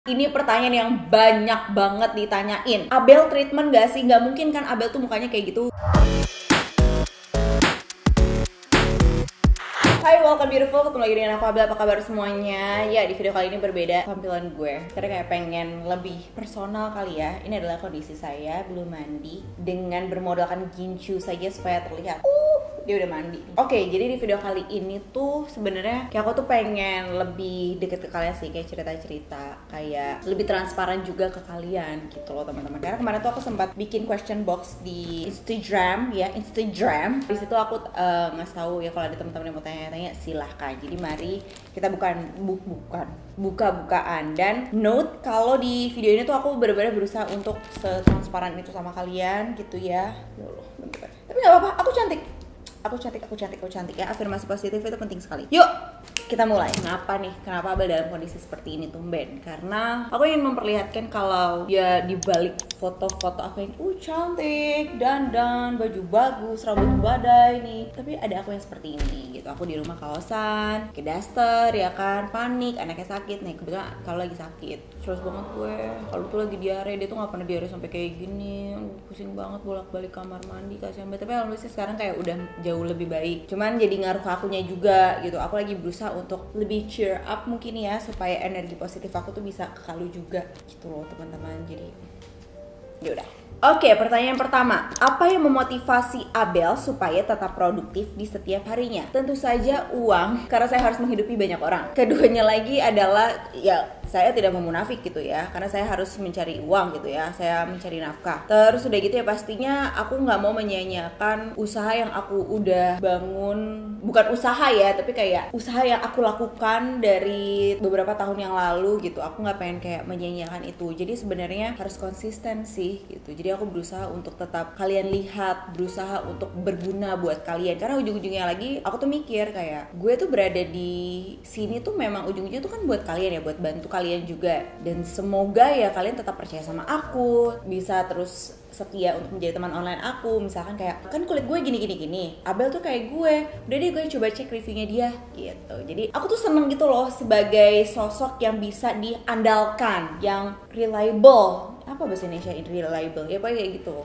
Ini pertanyaan yang banyak banget ditanyain. Abel treatment gak sih? Gak mungkin kan Abel tuh mukanya kayak gitu. Hai, welcome beautiful, ketemu lagi dengan aku Abel, apa kabar semuanya? Ya, di video kali ini berbeda tampilan gue. Karena kayak pengen lebih personal kali ya. Ini adalah kondisi saya belum mandi dengan bermodalkan gincu saja supaya terlihat dia udah mandi. Oke, jadi di video kali ini tuh sebenarnya kayak aku tuh pengen lebih deket ke kalian sih, kayak cerita-cerita, kayak lebih transparan juga ke kalian gitu loh teman-teman. Karena kemarin tuh aku sempat bikin question box di Instagram ya, Instagram. Di situ aku ngasih tahu ya kalau ada teman-teman yang mau tanya-tanya silahkan. Jadi mari kita buka-bukaan dan note kalau di video ini tuh aku benar-benar berusaha untuk setransparan itu sama kalian gitu ya. Ya Allah, bentar. Tapi nggak apa-apa, aku cantik ya. Afirmasi positif itu penting sekali. Yuk, kita mulai. Kenapa Abel dalam kondisi seperti ini tumben? Karena aku ingin memperlihatkan kalau ya di balik foto-foto aku yang cantik, dandan, baju bagus, rambut badai nih, tapi ada aku yang seperti ini gitu. Aku di rumah kaosan, ke daster ya kan, panik, anaknya sakit nih. Kebetulan kalau lagi sakit, terus banget gue. Kalau tuh lagi diare, dia tuh nggak pernah diare sampai kayak gini. Pusing banget bolak-balik kamar mandi, kasihan banget. Tapi alhamdulillah sekarang kayak udah jauh lebih baik. Cuman jadi ngaruh ke akunya juga gitu. Aku lagi berusaha untuk lebih cheer up mungkin ya, supaya energi positif aku tuh bisa kekalu juga gitu loh teman-teman. Jadi yaudah. Oke, pertanyaan pertama. Apa yang memotivasi Abel supaya tetap produktif di setiap harinya? Tentu saja uang, karena saya harus menghidupi banyak orang. Keduanya lagi adalah ya saya tidak mau munafik gitu ya, karena saya harus mencari uang gitu ya, saya mencari nafkah. Terus udah gitu ya pastinya aku nggak mau menyia-nyiakan usaha yang aku udah bangun, bukan usaha ya, tapi kayak usaha yang aku lakukan dari beberapa tahun yang lalu gitu. Aku nggak pengen kayak menyia-nyiakan itu. Jadi sebenarnya harus konsisten sih gitu. Jadi aku berusaha untuk tetap kalian lihat, berusaha untuk berguna buat kalian. Karena ujung-ujungnya lagi aku tuh mikir kayak gue tuh berada di sini tuh memang ujung-ujungnya tuh kan buat kalian ya, buat bantu kalian juga. Dan semoga ya kalian tetap percaya sama aku, bisa terus setia untuk menjadi teman online aku. Misalkan kayak kan kulit gue gini, Abel tuh kayak gue, udah deh gue coba cek reviewnya dia gitu. Jadi aku tuh seneng gitu loh sebagai sosok yang bisa diandalkan, yang reliable. Apa bahasa Indonesia reliable? Ya pokoknya kayak gitu.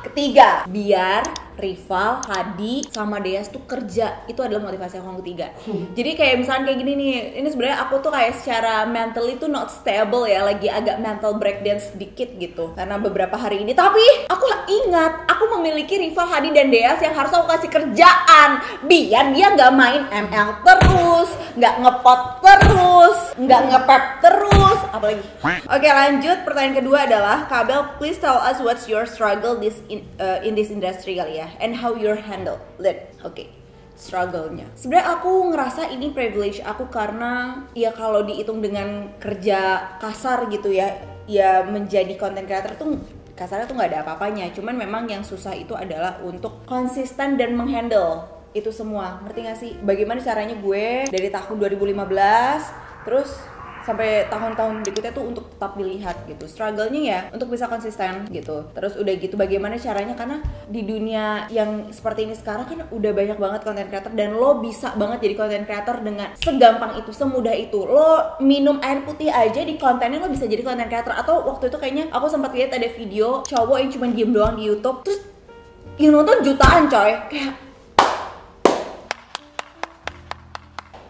Ketiga, biar Rival, Hadi, sama Deas tuh kerja. Itu adalah motivasi aku yang ketiga. Jadi kayak misalnya kayak gini nih, ini sebenarnya aku tuh kayak secara mentally tuh not stable ya, lagi agak mental breakdown sedikit gitu karena beberapa hari ini. Tapi aku ingat aku memiliki Rival, Hadi, dan Deas yang harus aku kasih kerjaan biar dia nggak main ML terus, nggak ngepot terus, nggak ngepep terus, apalagi. Oke, lanjut. Pertanyaan kedua adalah, Kabel, please tell us what's your struggle in this industry kali ya, and how you handle it. Oke, struggle-nya. Sebenarnya aku ngerasa ini privilege aku karena ya kalau dihitung dengan kerja kasar gitu ya menjadi content creator tuh kasarnya tuh nggak ada apa-apanya. Cuman memang yang susah itu adalah untuk konsisten dan menghandle itu semua. Ngerti gak sih? Bagaimana caranya gue dari tahun 2015 terus sampai tahun-tahun berikutnya tuh untuk tetap dilihat gitu. Struggle-nya ya untuk bisa konsisten gitu. Terus udah gitu bagaimana caranya, karena di dunia yang seperti ini sekarang kan udah banyak banget content creator, dan lo bisa banget jadi content creator dengan segampang itu, semudah itu. Lo minum air putih aja di kontennya lo bisa jadi content creator. Atau waktu itu kayaknya aku sempat lihat ada video cowok yang cuma diem doang di YouTube terus yang nonton jutaan coy. Kayak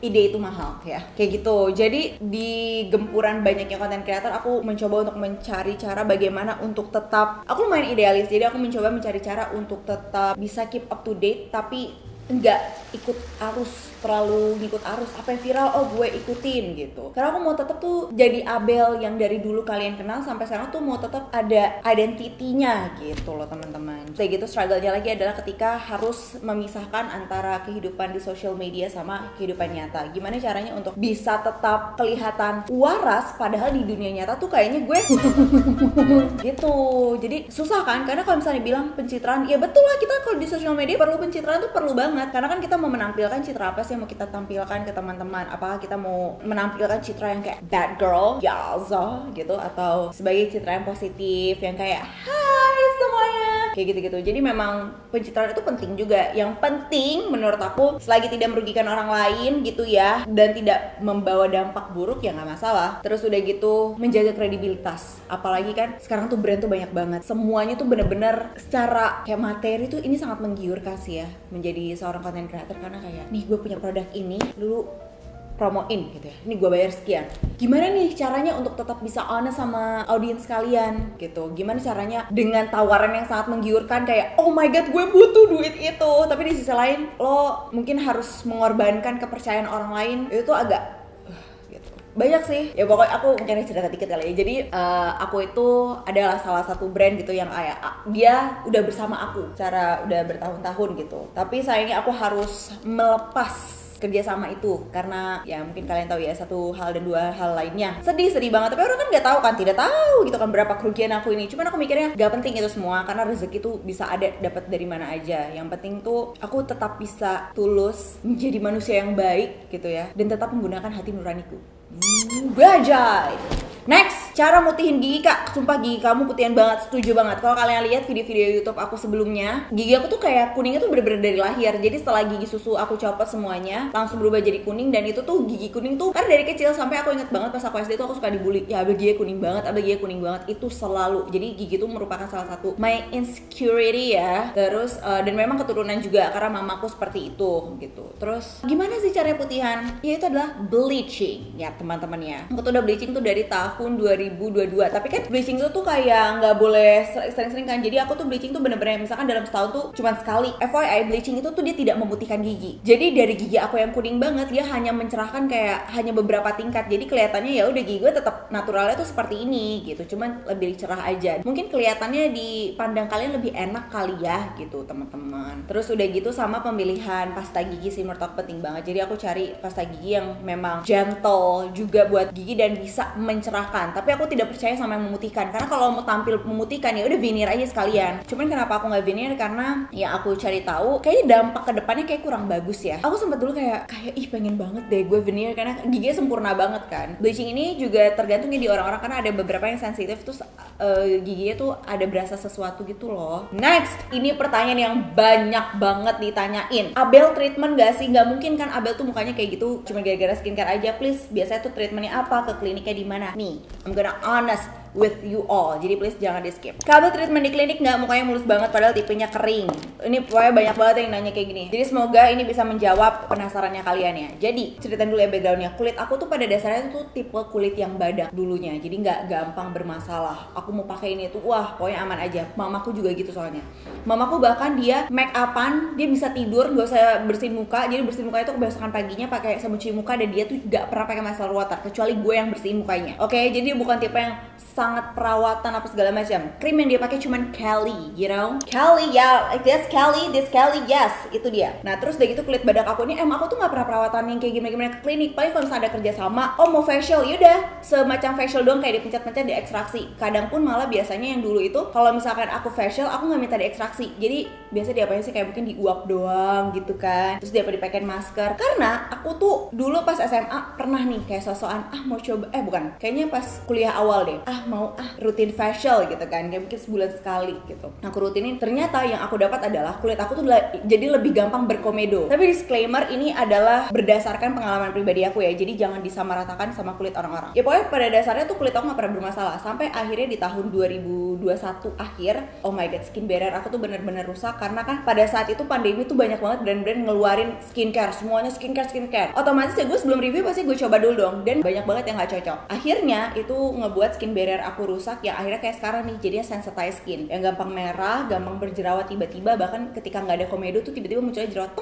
ide itu mahal ya, kayak gitu. Jadi di gempuran banyaknya content creator, aku mencoba untuk mencari cara bagaimana untuk tetap, aku lumayan idealis, jadi aku mencoba mencari cara untuk tetap bisa keep up to date tapi enggak ikut arus, terlalu ngikut arus. Apa yang viral, gue ikutin gitu. Karena aku mau tetap tuh jadi Abel yang dari dulu kalian kenal sampai sekarang tuh mau tetap ada identitinya gitu loh teman-teman. Kayak gitu. Struggle-nya lagi adalah ketika harus memisahkan antara kehidupan di social media sama kehidupan nyata. Gimana caranya untuk bisa tetap kelihatan waras padahal di dunia nyata tuh kayaknya gue gitu. Jadi susah kan, karena kalau misalnya bilang pencitraan, ya betul lah, kita kalau di social media perlu pencitraan tuh perlu banget. Karena kan kita mau menampilkan citra apa sih yang mau kita tampilkan ke teman-teman. Apakah kita mau menampilkan citra yang kayak bad girl, yaza gitu, atau sebagai citra yang positif yang kayak hai semuanya, kayak gitu-gitu. Jadi memang pencitraan itu penting juga. Yang penting menurut aku selagi tidak merugikan orang lain gitu ya, dan tidak membawa dampak buruk ya nggak masalah. Terus udah gitu menjaga kredibilitas. Apalagi kan sekarang tuh brand tuh banyak banget. Semuanya tuh bener-bener secara kayak materi tuh ini sangat menggiurkan sih ya menjadi seorang content creator, karena kayak nih gue punya produk ini, dulu promoin gitu ya, ini gue bayar sekian. Gimana nih caranya untuk tetap bisa honest sama audiens kalian gitu? Gimana caranya dengan tawaran yang sangat menggiurkan kayak oh my god gue butuh duit itu, tapi di sisi lain lo mungkin harus mengorbankan kepercayaan orang lain, itu tuh agak gitu. Banyak sih ya, pokoknya aku mungkin cerita dikit kali ya. Jadi aku itu adalah salah satu brand gitu yang kayak dia udah bersama aku secara udah bertahun-tahun gitu, tapi sayangnya aku harus melepas kerjasama itu karena ya mungkin kalian tahu ya, satu hal dan dua hal lainnya. Sedih banget, tapi orang kan nggak tahu kan, tidak tahu gitu kan berapa kerugian aku ini. Cuman aku mikirnya gak penting itu semua karena rezeki tuh bisa ada dapat dari mana aja. Yang penting tuh aku tetap bisa tulus menjadi manusia yang baik gitu ya, dan tetap menggunakan hati nuraniku. Bajai. Next, cara mutihin gigi kak. Sumpah gigi kamu putihan banget, setuju banget. Kalau kalian lihat video-video YouTube aku sebelumnya, gigi aku tuh kayak kuningnya tuh bener-bener dari lahir. Jadi setelah gigi susu aku copot semuanya, langsung berubah jadi kuning. Dan itu tuh gigi kuning tuh karena dari kecil sampai aku inget banget pas aku SD tuh aku suka dibully. Ya abah gigi kuning banget, abah gigi kuning banget. Itu selalu. Jadi gigi tuh merupakan salah satu my insecurity ya. Terus dan memang keturunan juga karena mamaku seperti itu gitu. Terus gimana sih cara putihan? Ya itu adalah bleaching ya teman-teman ya. Aku tuh udah bleaching tuh dari tahun 2022. Tapi kan bleaching itu tuh kayak nggak boleh sering-sering kan. Jadi aku tuh bleaching tuh bener-bener misalkan dalam setahun tuh cuman sekali. FYI, bleaching itu tuh dia tidak memutihkan gigi. Jadi dari gigi aku yang kuning banget, dia hanya mencerahkan kayak hanya beberapa tingkat. Jadi kelihatannya ya udah gigi gue tetap naturalnya tuh seperti ini gitu. Cuman lebih cerah aja. Mungkin kelihatannya di pandang kalian lebih enak kali ya gitu teman-teman. Terus udah gitu sama pemilihan pasta gigi sih menurut aku penting banget. Jadi aku cari pasta gigi yang memang gentle juga buat gigi dan bisa mencerahkan. Tapi aku tidak percaya sama yang memutihkan, karena kalau mau tampil memutihkan ya udah veneer aja sekalian. Cuman kenapa aku nggak veneer? Karena ya aku cari tahu kayaknya dampak kedepannya kayak kurang bagus ya. Aku sempat dulu kayak ih pengen banget deh gue veneer karena giginya sempurna banget kan. Bleaching ini juga tergantungnya di orang-orang karena ada beberapa yang sensitif tuh giginya tuh ada berasa sesuatu gitu loh. Next, ini pertanyaan yang banyak banget ditanyain. Abel treatment gak sih? Gak mungkin kan Abel tuh mukanya kayak gitu cuma gara-gara skincare aja. Please, biasanya tuh treatmentnya apa? Ke kliniknya di mana? Nih, I'm gonna honest with you all, jadi please jangan di skip. Kabel treatment di klinik nggak, mukanya mulus banget padahal tipenya kering. Ini pokoknya banyak banget yang nanya kayak gini. Jadi semoga ini bisa menjawab penasarannya kalian ya. Jadi ceritain dulu ya backgroundnya. Kulit aku tuh pada dasarnya tuh tipe kulit yang badak dulunya, jadi nggak gampang bermasalah. Aku mau pakai ini tuh wah pokoknya aman aja. Mamaku juga gitu soalnya. Mamaku bahkan dia make upan, dia bisa tidur nggak usah bersihin muka. Jadi bersihin mukanya tuh kebiasaan paginya pakai sabun cuci muka, dan dia tuh nggak pernah pakai micellar water kecuali gue yang bersihin mukanya. Oke, jadi dia bukan tipe yang sangat perawatan apa segala macam. Krim yang dia pakai cuman Kelly, you know? Kelly, ya, yeah, this Kelly, yes, itu dia. Nah, terus udah gitu kulit badak aku ini, aku tuh nggak pernah perawatan yang kayak gimana ke klinik. Paling kalau misalnya ada kerja sama, mau facial, yaudah, semacam facial dong kayak dipencet-pencet diekstraksi. Kadang pun malah biasanya yang dulu itu, kalau misalkan aku facial, aku nggak minta diekstraksi. Jadi biasa diapain sih kayak mungkin diuap doang gitu kan. Terus dia dipakein masker. Karena aku tuh dulu pas SMA pernah nih kayak sosokan, mau coba, bukan, kayaknya pas kuliah awal deh, mau rutin facial gitu kan, kayak mungkin sebulan sekali gitu. Aku rutinin, ternyata yang aku dapat adalah kulit aku tuh jadi lebih gampang berkomedo. Tapi disclaimer, ini adalah berdasarkan pengalaman pribadi aku ya, jadi jangan disamaratakan sama kulit orang-orang. Ya pokoknya pada dasarnya tuh kulit aku gak pernah bermasalah sampai akhirnya di tahun 2021 akhir, oh my god, skin barrier aku tuh bener-bener rusak. Karena kan pada saat itu pandemi tuh banyak banget brand-brand ngeluarin skincare, semuanya skincare. Otomatis ya gue sebelum review pasti gue coba dulu dong, dan banyak banget yang gak cocok. Akhirnya itu ngebuat skin barrier aku rusak, yang akhirnya kayak sekarang nih jadinya sensitized skin yang gampang merah, gampang berjerawat tiba-tiba, bahkan ketika nggak ada komedo tuh tiba-tiba munculnya jerawat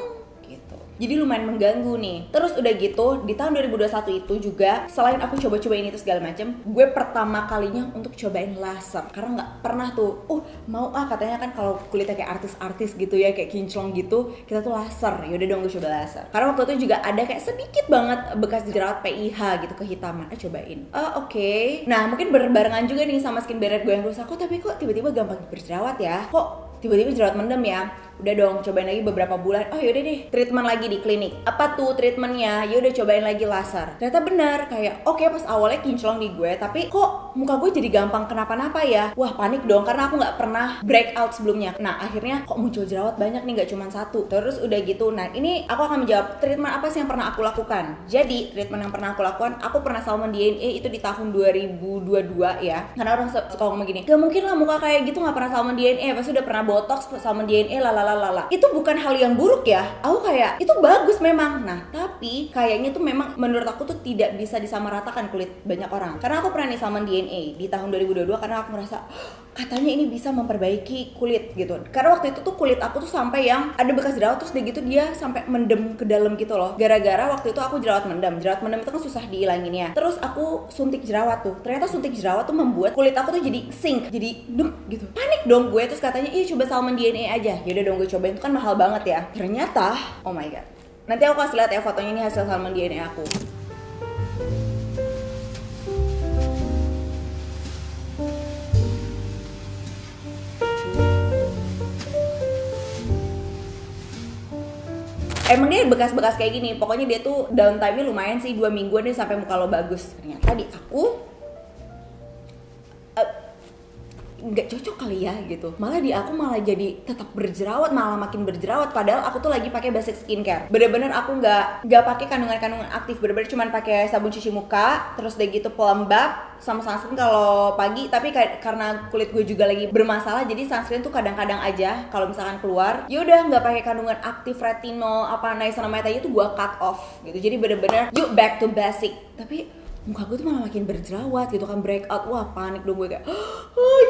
gitu. Jadi lumayan mengganggu nih. Terus udah gitu di tahun 2021 itu juga selain aku coba-cobain itu segala macam, gue pertama kalinya untuk cobain laser karena nggak pernah tuh. Mau katanya kan kalau kulitnya kayak artis-artis gitu ya, kayak kinclong gitu, kita tuh laser. Yaudah dong gue coba laser. Karena waktu itu juga ada kayak sedikit banget bekas jerawat PIH gitu, kehitaman. Cobain. Oke. Nah mungkin berbarengan juga nih sama skin barrier gue yang rusak. Tapi kok tiba-tiba gampang berjerawat ya? Kok tiba-tiba jerawat mendem ya? Udah dong, cobain lagi beberapa bulan. Oh yaudah deh, treatment lagi di klinik. Apa tuh treatmentnya? Yaudah cobain lagi laser. Ternyata benar, kayak oke, pas awalnya kinclong di gue, tapi kok muka gue jadi gampang kenapa-napa ya? Wah panik dong, karena aku nggak pernah breakout sebelumnya. Nah akhirnya kok muncul jerawat banyak nih, nggak cuma satu. Terus udah gitu, nah ini aku akan menjawab treatment apa sih yang pernah aku lakukan. Jadi treatment yang pernah aku lakukan, aku pernah salmon DNA itu di tahun 2022 ya. Karena orang suka ngomong gini, gak mungkin lah muka kayak gitu nggak pernah salmon DNA, pasti udah pernah botox, salmon DNA, lalalala. Itu bukan hal yang buruk ya. Aku kayak itu bagus memang. Nah tapi kayaknya tuh memang menurut aku tuh tidak bisa disamaratakan kulit banyak orang. Karena aku pernah nih salmon DNA di tahun 2022 karena aku ngerasa katanya ini bisa memperbaiki kulit gitu. Karena waktu itu tuh kulit aku tuh sampai yang ada bekas jerawat, terus dia gitu dia sampai mendem ke dalam gitu loh. Gara-gara waktu itu aku jerawat mendem. Jerawat mendem itu kan susah dihilanginnya. Terus aku suntik jerawat tuh. Ternyata suntik jerawat tuh membuat kulit aku tuh jadi sink, jadi gitu. Panik dong gue, terus katanya iya coba salmon DNA aja. Yaudah dong gue cobain, itu kan mahal banget ya. Ternyata oh my god. Nanti aku kasih lihat ya fotonya, ini hasil salmon DNA aku. Emang dia bekas-bekas kayak gini, pokoknya dia tuh downtime-nya lumayan sih, 2 mingguan deh sampai muka lo bagus. Ternyata di aku nggak cocok kali ya gitu. Malah di aku malah jadi tetap berjerawat, malah makin berjerawat. Padahal aku tuh lagi pakai basic skincare. Bener-bener aku nggak pakai kandungan-kandungan aktif. Bener-bener cuman pakai sabun cuci muka, terus udah gitu pelembab sama sunscreen kalau pagi. Tapi karena kulit gue juga lagi bermasalah, jadi sunscreen tuh kadang-kadang aja kalau misalkan keluar. Ya udah nggak pakai kandungan aktif, retinol, apa niacinamide aja tuh gue cut off gitu. Jadi bener-bener yuk back to basic. Tapi muka gue tuh malah makin berjerawat gitu kan, breakout. Wah panik dong gue kayak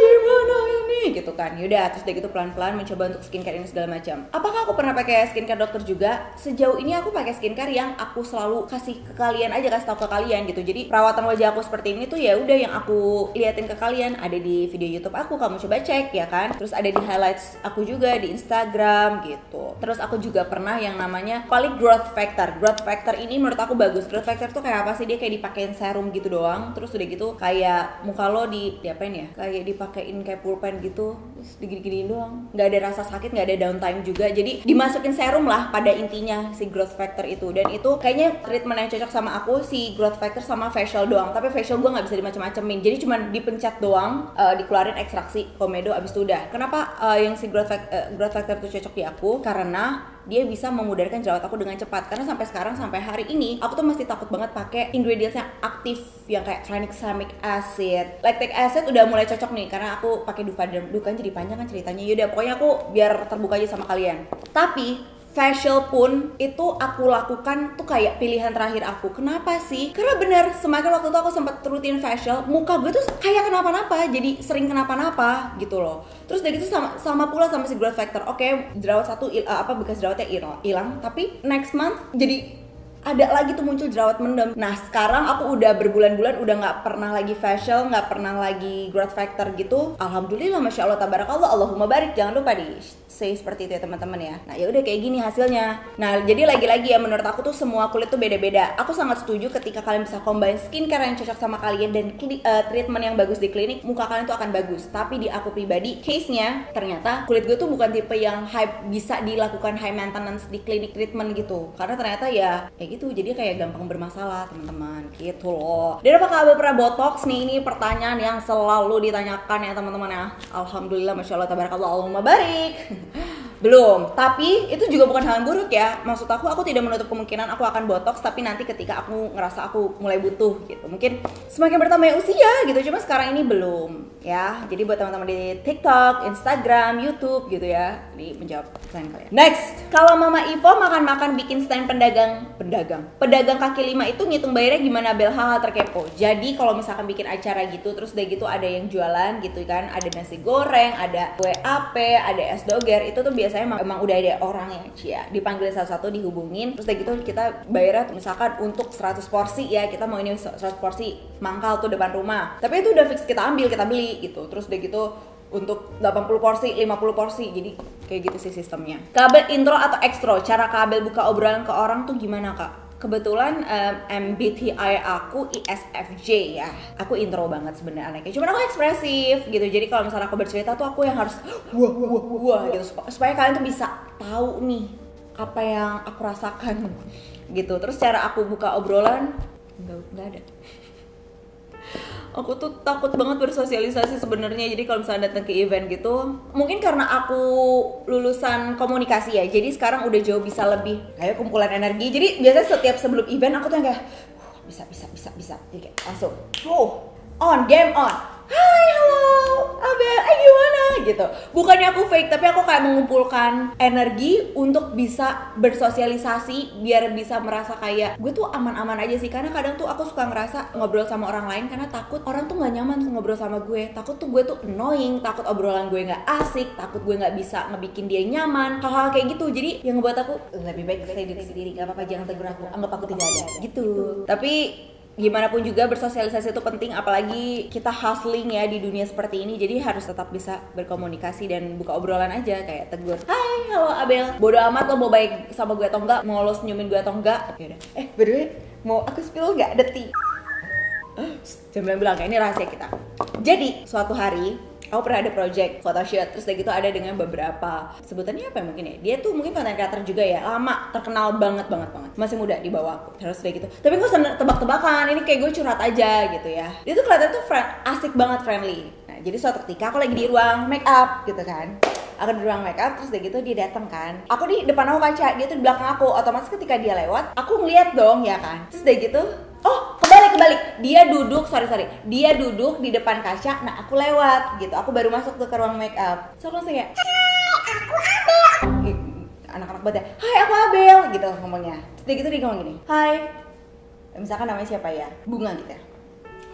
gimana ini gitu kan. Yaudah terus udah gitu pelan-pelan mencoba untuk skincare ini segala macam. Apakah aku pernah pakai skincare dokter juga? Sejauh ini aku pakai skincare yang aku selalu kasih ke kalian aja, kasih tau ke kalian gitu. Jadi perawatan wajah aku seperti ini tuh ya udah yang aku liatin ke kalian, ada di video YouTube aku, kamu coba cek ya kan. Terus ada di highlights aku juga di Instagram gitu. Terus aku juga pernah yang namanya Poly Growth Factor. Growth Factor ini menurut aku bagus. Growth Factor tuh kayak apa sih? Dia kayak dipakein serum gitu doang. Terus udah gitu kayak muka lo diapain ya? Kayak dipakein kayak pulpen gitu, terus digini-giniin doang. Nggak ada rasa sakit, nggak ada downtime juga. Jadi dimasukin serum lah pada intinya si Growth Factor itu. Dan itu kayaknya treatment yang cocok sama aku, si Growth Factor sama facial doang. Tapi facial gue nggak bisa dimacem-macemin. Jadi cuma dipencet doang, dikeluarin ekstraksi komedo, abis itu udah. Kenapa yang si Growth Factor itu cocok di aku? Karena dia bisa memudarkan jerawat aku dengan cepat. Karena sampai sekarang, sampai hari ini aku tuh masih takut banget pakai ingredients yang aktif yang kayak tranexamic acid, lactic acid udah mulai cocok nih karena aku pakai Duvederm. Kan jadi panjang kan ceritanya. Yaudah pokoknya aku biar terbuka aja sama kalian. Tapi facial pun itu aku lakukan tuh kayak pilihan terakhir aku. Kenapa sih? Karena bener semakin waktu itu aku sempat rutin facial, muka gue tuh kayak kenapa-napa, jadi sering kenapa-napa gitu loh. Terus dari itu sama pula sama si Growth Factor. Oke, jerawat satu bekas jerawatnya hilang, tapi next month jadi ada lagi tuh muncul jerawat mendem. Nah sekarang aku udah berbulan-bulan udah nggak pernah lagi facial, nggak pernah lagi Growth Factor gitu. Alhamdulillah, masya Allah, tabarakallah, Allahumma barik. Jangan lupa di say seperti itu ya teman-teman ya. Nah ya udah kayak gini hasilnya. Nah jadi lagi-lagi ya, menurut aku tuh semua kulit tuh beda-beda. Aku sangat setuju ketika kalian bisa combine skincare yang cocok sama kalian dan treatment yang bagus di klinik, muka kalian tuh akan bagus. Tapi di aku pribadi, case-nya ternyata kulit gue tuh bukan tipe yang bisa dilakukan high maintenance di klinik treatment gitu. Karena ternyata ya gitu, jadi kayak gampang bermasalah teman-teman gitu loh. Dan apakah Abel pernah botox nih? Ini pertanyaan yang selalu ditanyakan ya teman-teman ya. Alhamdulillah, masya Allah, tabarakallah, Allahumma barik. Belum, tapi itu juga bukan hal yang buruk ya. Maksud aku tidak menutup kemungkinan aku akan botox, tapi nanti ketika aku ngerasa aku mulai butuh gitu. Mungkin semakin bertambahnya usia gitu, cuma sekarang ini belum ya. Jadi buat teman-teman di TikTok, Instagram, YouTube gitu ya, ini menjawab pertanyaan kalian. Next, kalau Mama Ivo makan-makan bikin stand pedagang kaki lima itu ngitung bayarnya gimana Bel? Haha terkepo. Jadi kalau misalkan bikin acara gitu, terus udah gitu ada yang jualan gitu kan, ada nasi goreng, ada WAP, ada es doger, itu tuh biasanya emang udah ada orang yang dipanggil satu-satu, dihubungin, terus udah gitu kita bayarnya misalkan untuk 100 porsi ya, kita mau ini 100 porsi mangkal tuh depan rumah, tapi itu udah fix kita ambil, kita beli gitu. Terus udah gitu untuk 80 porsi, 50 porsi, jadi kayak gitu sih sistemnya. Kabel intro atau extro, cara Kabel buka obrolan ke orang tuh gimana kak? kebetulan MBTI aku ISFJ ya. Aku intro banget sebenarnya anaknya. Cuman aku ekspresif gitu. Jadi kalau misalnya aku bercerita tuh aku yang harus wah gitu supaya kalian tuh bisa tahu nih apa yang aku rasakan gitu. Terus cara aku buka obrolan enggak ada. Aku tuh takut banget bersosialisasi sebenarnya. Jadi kalau misalnya datang ke event gitu, mungkin karena aku lulusan komunikasi ya. Jadi sekarang udah jauh bisa lebih kayak kumpulan energi. Jadi biasanya setiap sebelum event aku tuh yang kayak bisa. Jadi kayak langsung game on. Hai, halo, Abel, gimana gitu. Bukannya aku fake, tapi aku kayak mengumpulkan energi untuk bisa bersosialisasi biar bisa merasa kayak gue tuh aman-aman aja sih. Karena kadang tuh aku suka ngerasa ngobrol sama orang lain karena takut orang tuh nggak nyaman ngobrol sama gue. Takut tuh gue tuh annoying, takut obrolan gue nggak asik, takut gue nggak bisa ngebikin dia nyaman, hal-hal kayak gitu. Jadi yang ngebuat aku lebih baik saya diri sendiri, nggak apa-apa, jangan tegur aku, anggap aku tidak ada gitu. Tapi gimana pun juga bersosialisasi itu penting, apalagi kita hustling ya di dunia seperti ini. Jadi harus tetap bisa berkomunikasi dan buka obrolan aja, kayak tegur, hai, halo Abel, bodo amat lo mau baik sama gue atau enggak, mau lo senyumin gue atau enggak. Oke udah. By the way, mau aku spill nggak deti? Jangan bilang kayak ini rahasia kita. Jadi suatu hari aku pernah ada project photoshoot, terus kayak gitu ada dengan beberapa, sebutannya apa ya mungkin ya, dia tuh mungkin content creator juga ya, lama, terkenal banget, masih muda di bawah aku, terus kayak gitu. Tapi gue seneng tebak-tebakan, ini kayak gue curhat aja gitu ya. Dia tuh kelihatan tuh asik banget, friendly. Nah jadi suatu ketika aku lagi di ruang make up gitu kan, aku di ruang make up, terus kayak gitu dia datang kan, aku di depan aku kaca, dia tuh di belakang aku. Otomatis ketika dia lewat, aku ngeliat dong ya kan, terus kayak gitu, kebalik, dia duduk di depan kaca, nah aku lewat gitu, aku baru masuk tuh ke ruang make up. So aku langsung kayak, aku Abel, anak-anak banget ya, hai aku Abel gitu ngomongnya. Terus gitu dia ngomong gini, hai, misalkan namanya siapa ya, Bunga gitu ya,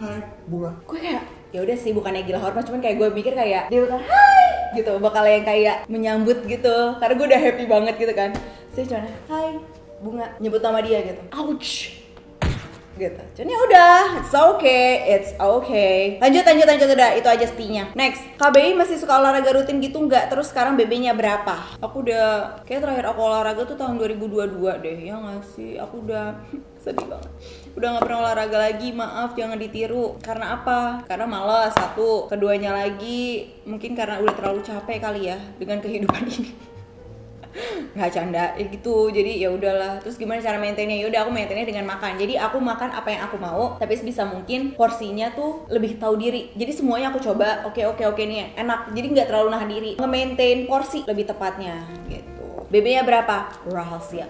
hai Bunga. Gue kayak ya udah sih, bukannya gila hormat, cuman kayak gue mikir kayak dia bakal hai gitu, bakal yang kayak menyambut gitu, karena gue udah happy banget gitu kan. Saya cuma hai Bunga, nyebut nama dia gitu, ouch gitu. Jadi udah, it's okay. Lanjut udah, itu aja stinya. Next, KBI masih suka olahraga rutin gitu nggak? Terus sekarang BB-nya berapa? Aku udah, kayak terakhir aku olahraga tuh tahun 2022 deh, ya nggak sih? Aku udah sedih banget. Udah nggak pernah olahraga lagi, maaf jangan ditiru. Karena apa? Karena malas satu. Keduanya lagi, mungkin karena udah terlalu capek kali ya dengan kehidupan ini. Nggak canda gitu, jadi ya udahlah. Terus gimana cara maintainnya? Ya udah, aku maintainnya dengan makan. Jadi aku makan apa yang aku mau, tapi sebisa mungkin porsinya tuh lebih tahu diri. Jadi semuanya aku coba, oke nih enak, jadi nggak terlalu nahan diri, nge-maintain porsi lebih tepatnya gitu. BB-nya berapa? Rahasia.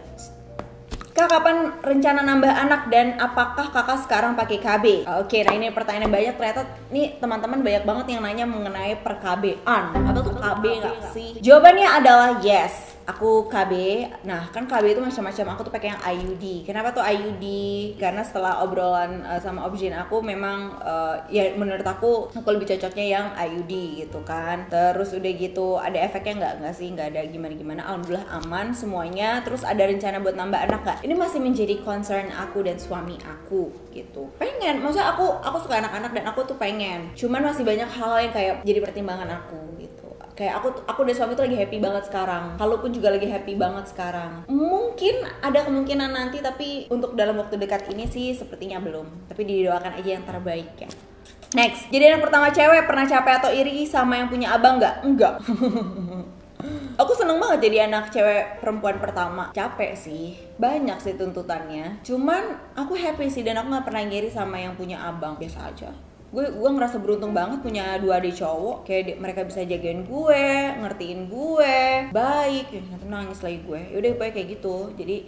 Kak, kapan rencana nambah anak dan apakah kakak sekarang pakai KB? Oke, nah ini pertanyaan banyak, ternyata nih teman-teman banyak banget yang nanya mengenai per-KB-an. Atau tuh KB nggak sih? Jawabannya adalah yes. Aku KB. Nah kan KB itu macam-macam. Aku tuh pakai yang IUD. Kenapa tuh IUD? Karena setelah obrolan sama objin aku memang ya menurut aku lebih cocoknya yang IUD gitu kan. Terus udah gitu ada efeknya nggak sih? Nggak ada gimana-gimana. Alhamdulillah aman semuanya. Terus ada rencana buat nambah anak nggak? Ini masih menjadi concern aku dan suami aku gitu. Pengen, maksudnya aku suka anak-anak dan aku tuh pengen. Cuman masih banyak hal yang kayak jadi pertimbangan aku gitu. Kayak aku dan suami tuh lagi happy banget sekarang. Kalaupun juga lagi happy banget sekarang. Mungkin ada kemungkinan nanti, tapi untuk dalam waktu dekat ini sih sepertinya belum. Tapi didoakan aja yang terbaik ya. Next, jadi anak pertama cewek, pernah capek atau iri sama yang punya abang nggak? Enggak. Aku seneng banget jadi anak cewek perempuan pertama. Capek sih, banyak sih tuntutannya. Cuman aku happy sih dan aku nggak pernah ngiri sama yang punya abang. Biasa aja. Gue ngerasa beruntung banget punya 2 adik cowok. Kayak mereka bisa jagain gue, ngertiin gue, baik. Nanti nangis lagi gue. Yaudah gue kayak gitu. Jadi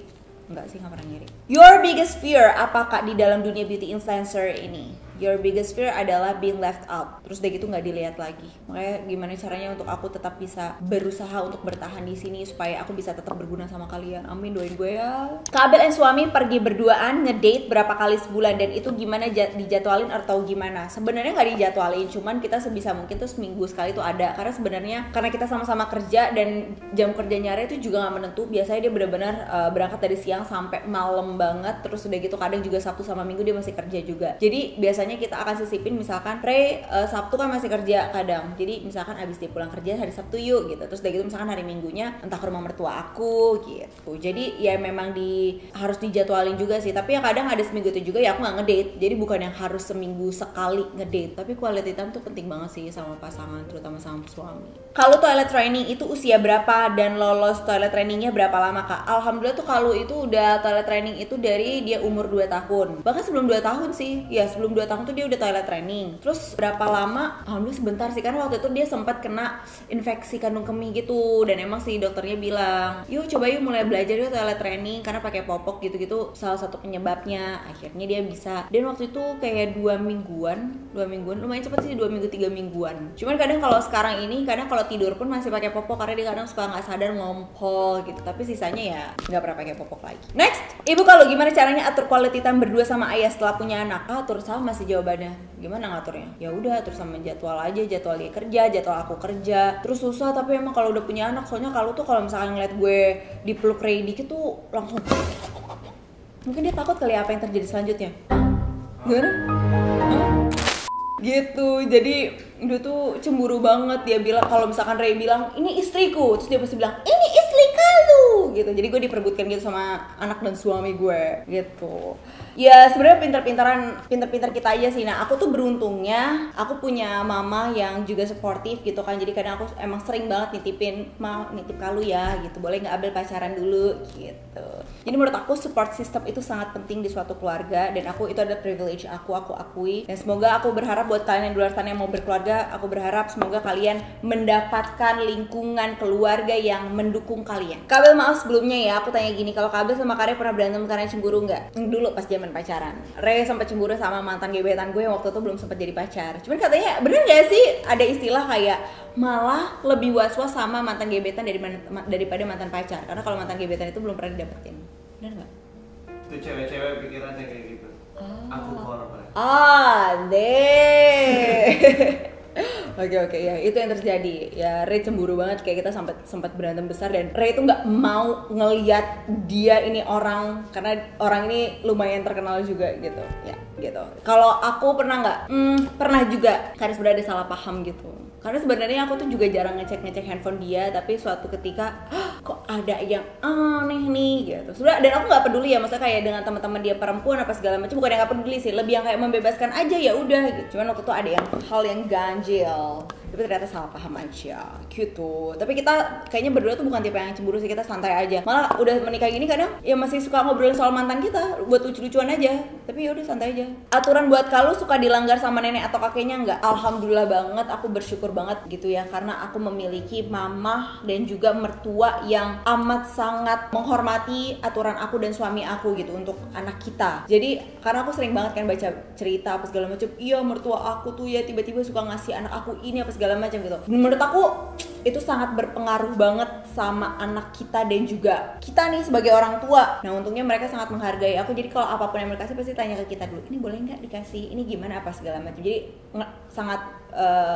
enggak sih, nggak pernah ngiri. Your biggest fear apa Kak di dalam dunia beauty influencer ini? Your biggest fear adalah being left out. Terus udah gitu nggak dilihat lagi. Makanya gimana caranya untuk aku tetap bisa berusaha untuk bertahan di sini supaya aku bisa tetap berguna sama kalian. Amin, doain gue ya. Kabel dan suami pergi berduaan ngedate berapa kali sebulan dan itu gimana, dijadwalin atau gimana? Sebenarnya nggak dijadwalin, cuman kita sebisa mungkin tuh seminggu sekali tuh ada. Karena sebenarnya karena kita sama-sama kerja dan jam kerjanya itu juga nggak menentu. Biasanya dia benar-benar berangkat dari siang sampai malam banget. Terus udah gitu kadang juga Sabtu sama Minggu dia masih kerja juga. Jadi biasanya biasanya kita akan sisipin, misalkan Ray Sabtu kan masih kerja kadang, jadi misalkan abis dia pulang kerja hari Sabtu yuk gitu, terus udah gitu misalkan hari Minggunya entah ke rumah mertua aku gitu. Jadi ya memang harus dijadwalin juga sih, tapi ya kadang ada seminggu itu juga ya aku nggak ngedate, jadi bukan yang harus seminggu sekali ngedate, tapi quality time tuh penting banget sih sama pasangan, terutama sama suami. Kalau toilet training itu usia berapa dan lolos toilet trainingnya berapa lama Kak? Alhamdulillah tuh kalau itu udah toilet training itu dari dia umur 2 tahun. Bahkan sebelum 2 tahun sih. Ya, sebelum 2 tahun tuh dia udah toilet training. Terus berapa lama? Alhamdulillah sebentar sih, karena waktu itu dia sempat kena infeksi kandung kemih gitu, dan emang sih dokternya bilang, "Yuk coba yuk mulai belajar yuk toilet training karena pakai popok gitu-gitu salah satu penyebabnya." Akhirnya dia bisa. Dan waktu itu kayak 2 mingguan, lumayan cepet sih, 2 minggu 3 mingguan. Cuman kadang kalau sekarang ini kadang kalau tidur pun masih pakai popok karena dia kadang suka nggak sadar ngompol gitu, tapi sisanya ya nggak pernah pakai popok lagi. Next, Ibu kalau gimana caranya atur quality time berdua sama ayah setelah punya anak? Atur sama masih jawabannya. Gimana ngaturnya? Ya udah atur sama jadwal aja, jadwal dia kerja, jadwal aku kerja. Terus susah tapi emang kalau udah punya anak, soalnya kalau misalkan ngeliat gue dipeluk Ray dikit tuh langsung mungkin dia takut kali apa yang terjadi selanjutnya. Gimana? Gitu, jadi dia tuh cemburu banget. Dia bilang kalau misalkan Ray bilang ini istriku, terus dia pasti bilang ini istri kalu gitu. Jadi gue diperebutkan gitu sama anak dan suami gue gitu. Ya sebenarnya pinter-pinter kita aja sih. Nah aku tuh beruntungnya aku punya mama yang juga suportif gitu kan. Jadi kadang aku emang sering banget nitip kalu ya gitu, boleh nggak Abel pacaran dulu gitu. Jadi menurut aku support system itu sangat penting di suatu keluarga, dan itu adalah privilege aku akui. Dan semoga aku berharap buat kalian yang di luar sana yang mau berkeluarga, aku berharap semoga kalian mendapatkan lingkungan keluarga yang mendukung kalian. Kabel, maaf sebelumnya ya, aku tanya gini, kalau Kabel sama Kare pernah berantem karena cemburu nggak? Dulu pas zaman pacaran. Ray sempat cemburu sama mantan gebetan gue yang waktu itu belum sempat jadi pacar. Cuman katanya bener nggak sih ada istilah kayak malah lebih was-was sama mantan gebetan daripada mantan pacar, karena kalau mantan gebetan itu belum pernah didapetin. Bener nggak? Itu cewek-cewek pikirannya kayak gitu. Aku korban. Deh. Oke, ya itu yang terjadi. Ya Ray cemburu banget, kayak kita sempat berantem besar, dan Ray itu nggak mau ngelihat dia ini orang, karena orang ini lumayan terkenal juga gitu. Ya gitu. Kalau aku pernah nggak? Pernah juga. Karena sebenarnya ada salah paham gitu. Karena sebenarnya aku tuh juga jarang ngecek handphone dia, tapi suatu ketika kok ada yang aneh nih gitu. Sudah, dan aku nggak peduli ya, maksudnya kayak dengan teman-teman dia perempuan apa segala macam, bukan yang nggak peduli sih, lebih yang kayak membebaskan aja ya udah gitu. Cuman waktu itu ada hal yang ganjil, tapi ternyata salah paham aja gitu. Tapi kita kayaknya berdua tuh bukan tipe yang cemburu sih, kita santai aja. Malah udah menikah gini kadang ya masih suka ngobrolin soal mantan kita buat lucu-lucuan aja, tapi ya udah santai aja. Aturan buat kalau suka dilanggar sama nenek atau kakeknya nggak? Alhamdulillah banget, aku bersyukur banget gitu ya, karena aku memiliki mama dan juga mertua yang amat sangat menghormati aturan aku dan suami aku gitu untuk anak kita. Jadi karena aku sering banget kan baca cerita apa segala macam, iya mertua aku tuh ya tiba-tiba suka ngasih anak aku ini apa segala macam gitu. Menurut aku itu sangat berpengaruh banget sama anak kita dan juga kita nih sebagai orang tua. Nah untungnya mereka sangat menghargai aku, jadi kalau apapun yang mereka kasih pasti tanya ke kita dulu, ini boleh nggak dikasih, ini gimana apa segala macam. Jadi sangat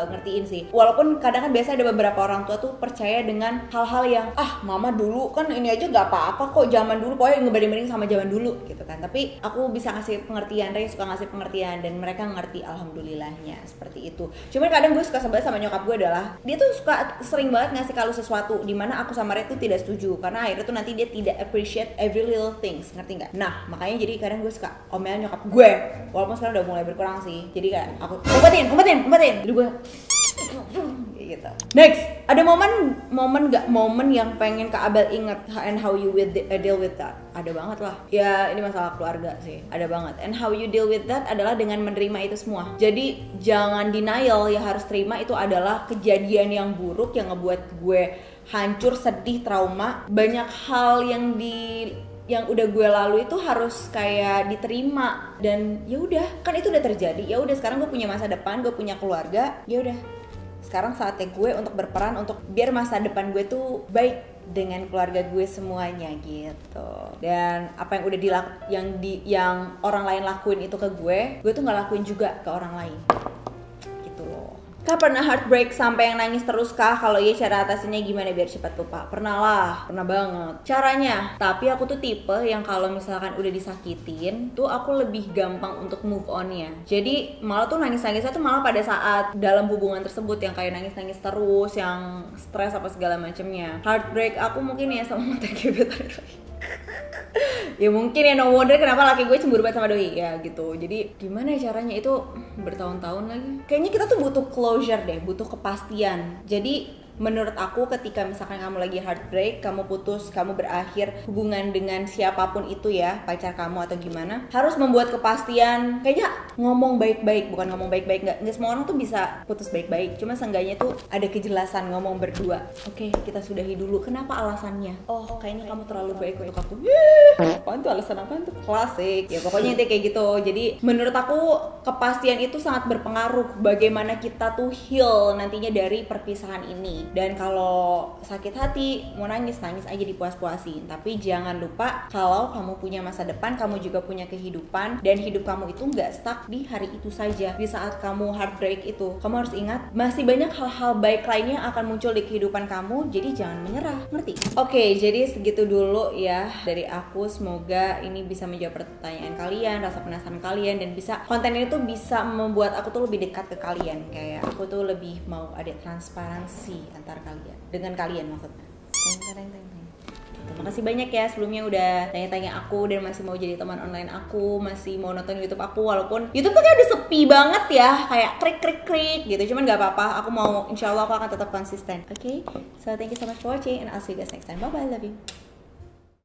ngertiin sih. Walaupun kadang kan biasa ada beberapa orang tua tuh percaya dengan hal-hal yang mama dulu kan ini aja nggak apa-apa kok, zaman dulu pokoknya ngebanding-banding sama zaman dulu gitu kan. Tapi aku bisa ngasih pengertian, Ray suka ngasih pengertian, dan mereka ngerti alhamdulillahnya seperti itu. Cuman kadang gue suka sebel sama nyokap gue adalah dia tuh suka sering banget ngasih kalau sesuatu dimana aku sama Ray tuh tidak setuju, karena akhirnya tuh nanti dia tidak appreciate every little things, ngerti nggak? Nah makanya jadi kadang gue suka omelin nyokap gue, walaupun sekarang udah mulai berkurang sih. Jadi kayak aku umpetin, jadi gue gitu. Next, ada momen yang pengen Kak Abel inget, and how you deal with that? Ada banget lah. Ya ini masalah keluarga sih, ada banget. And how you deal with that adalah dengan menerima itu semua. Jadi jangan denial, ya harus terima itu adalah kejadian yang buruk yang ngebuat gue hancur, sedih, trauma. Banyak hal yang udah gue lalui itu harus kayak diterima, dan ya udah kan itu udah terjadi. Ya udah sekarang gue punya masa depan, gue punya keluarga. Ya udah sekarang saatnya gue untuk berperan untuk biar masa depan gue tuh baik dengan keluarga gue semuanya gitu. Dan apa yang udah yang orang lain lakuin itu ke gue tuh nggak lakuin juga ke orang lain gitu loh. Kak pernah heartbreak sampai yang nangis terus kah? Kalau iya cara atasinnya gimana biar cepat lupa? Pernah lah, pernah banget. Caranya, tapi aku tuh tipe yang kalau misalkan udah disakitin, tuh aku lebih gampang untuk move on-nya. Jadi malah tuh nangis-nangisnya tuh malah pada saat dalam hubungan tersebut yang kayak nangis-nangis terus, yang stres apa segala macemnya. Heartbreak aku mungkin ya sama mantan gebetan. Ya mungkin ya, no wonder kenapa laki gue cemburu banget sama doi ya gitu. Jadi gimana ya caranya, itu bertahun-tahun lagi. Kayaknya kita tuh butuh closure deh, butuh kepastian. Jadi menurut aku ketika misalkan kamu lagi heartbreak, kamu putus, kamu berakhir hubungan dengan siapapun itu ya, pacar kamu atau gimana, harus membuat kepastian. Kayaknya ngomong baik-baik, bukan ngomong baik-baik, nggak semua orang tuh bisa putus baik-baik. Cuma seenggaknya tuh ada kejelasan ngomong berdua. Oke, kita sudahi dulu. Kenapa alasannya? Oh, kayaknya kamu terlalu baik untuk aku. Apaan tuh alasan, apaan tuh? Klasik. Ya pokoknya itu kayak gitu. Jadi menurut aku kepastian itu sangat berpengaruh bagaimana kita tuh heal nantinya dari perpisahan ini. Dan kalau sakit hati, mau nangis aja dipuas-puasin. Tapi jangan lupa kalau kamu punya masa depan, kamu juga punya kehidupan, dan hidup kamu itu nggak stuck di hari itu saja. Di saat kamu heartbreak itu, kamu harus ingat masih banyak hal-hal baik lainnya yang akan muncul di kehidupan kamu. Jadi jangan menyerah, ngerti? Oke, jadi segitu dulu ya dari aku. Semoga ini bisa menjawab pertanyaan kalian, rasa penasaran kalian, dan bisa konten ini tuh bisa membuat aku tuh lebih dekat ke kalian. Kayak aku tuh lebih mau ada transparansi antar kalian, dengan kalian maksudnya. Terima kasih banyak ya sebelumnya udah tanya-tanya aku dan masih mau jadi teman online aku, masih mau nonton YouTube aku, walaupun YouTube tuh kayak udah sepi banget ya, kayak krik gitu. Cuman gak apa-apa, aku mau, insya Allah aku akan tetap konsisten. Oke, so thank you so much for watching and I'll see you guys next time. Bye bye, love you.